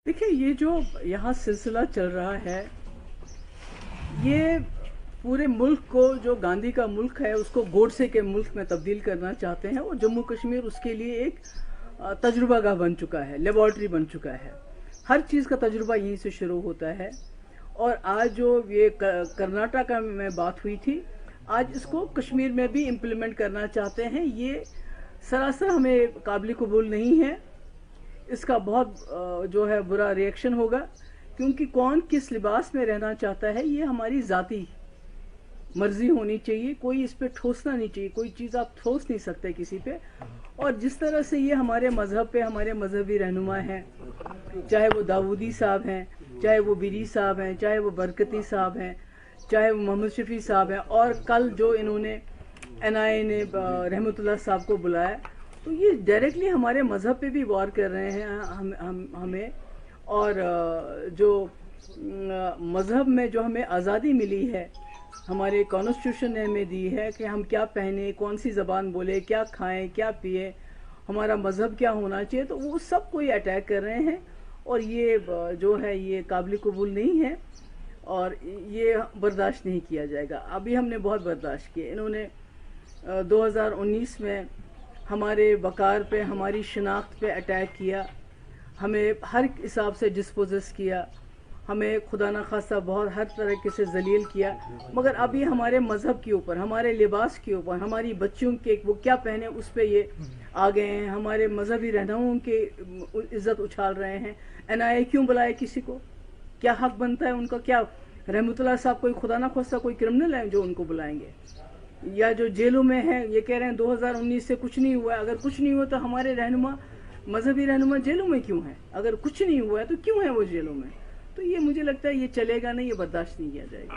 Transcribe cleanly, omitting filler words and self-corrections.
देखिए, ये जो यहाँ सिलसिला चल रहा है, ये पूरे मुल्क को, जो गांधी का मुल्क है, उसको गोडसे के मुल्क में तब्दील करना चाहते हैं। और जम्मू कश्मीर उसके लिए एक तजुर्बागाह बन चुका है, लेबॉर्ट्री बन चुका है। हर चीज़ का तजुर्बा यहीं से शुरू होता है। और आज जो ये कर्नाटक में बात हुई थी, आज इसको कश्मीर में भी इम्प्लीमेंट करना चाहते हैं। ये सरासर हमें काबिल कबूल नहीं है। इसका बहुत जो है बुरा रिएक्शन होगा, क्योंकि कौन किस लिबास में रहना चाहता है ये हमारी ज़ाती मर्जी होनी चाहिए। कोई इस पे ठोसना नहीं चाहिए, कोई चीज़ आप ठोस नहीं सकते किसी पे। और जिस तरह से ये हमारे मजहब पे, हमारे मजहबी रहनुमा हैं, चाहे वो दाऊदी साहब हैं, चाहे वो बिरी साहब हैं, चाहे वो बरकती साहब हैं, चाहे वो मोहम्मद शफी साहब हैं, और कल जो इन्होंने NIA ने रहमतुल्लाह साहब को बुलाया, तो ये डायरेक्टली हमारे मज़हब पे भी वार कर रहे हैं हमें। और जो मज़हब में जो हमें आज़ादी मिली है, हमारे कॉन्स्टिट्यूशन ने हमें दी है कि हम क्या पहने, कौन सी ज़बान बोले, क्या खाएं, क्या पिए, हमारा मज़हब क्या होना चाहिए, तो वो सब को ये अटैक कर रहे हैं। और ये जो है ये काबिल कबूल नहीं है और ये बर्दाश्त नहीं किया जाएगा। अभी हमने बहुत बर्दाश्त किए। इन्होंने 2019 में हमारे वकार पे, हमारी शनाख्त पे अटैक किया, हमें हर हिसाब से डिस्पोजेस किया, हमें खुदा न खास्ता बहुत हर तरीके से जलील किया। मगर अभी हमारे मज़हब के ऊपर, हमारे लिबास के ऊपर, हमारी बच्चियों के वो क्या पहने उस पे ये आ गए हैं। हमारे मजहबी रहनुमाओं के इज्जत उछाल रहे हैं। NIA क्यों बुलाए किसी को? क्या हक बनता है उनका? क्या रहमतुल्लाह साहब कोई खुदा न खास्ता कोई क्रिमिनल है जो उनको बुलाएंगे? या जो जेलों में हैं, ये कह रहे हैं 2019 से कुछ नहीं हुआ है। अगर कुछ नहीं हुआ तो हमारे रहनुमा, मजहबी रहनुमा जेलों में क्यों हैं? अगर कुछ नहीं हुआ है तो क्यों है वो जेलों में? तो ये मुझे लगता है ये चलेगा नहीं, ये बर्दाश्त नहीं किया जाएगा।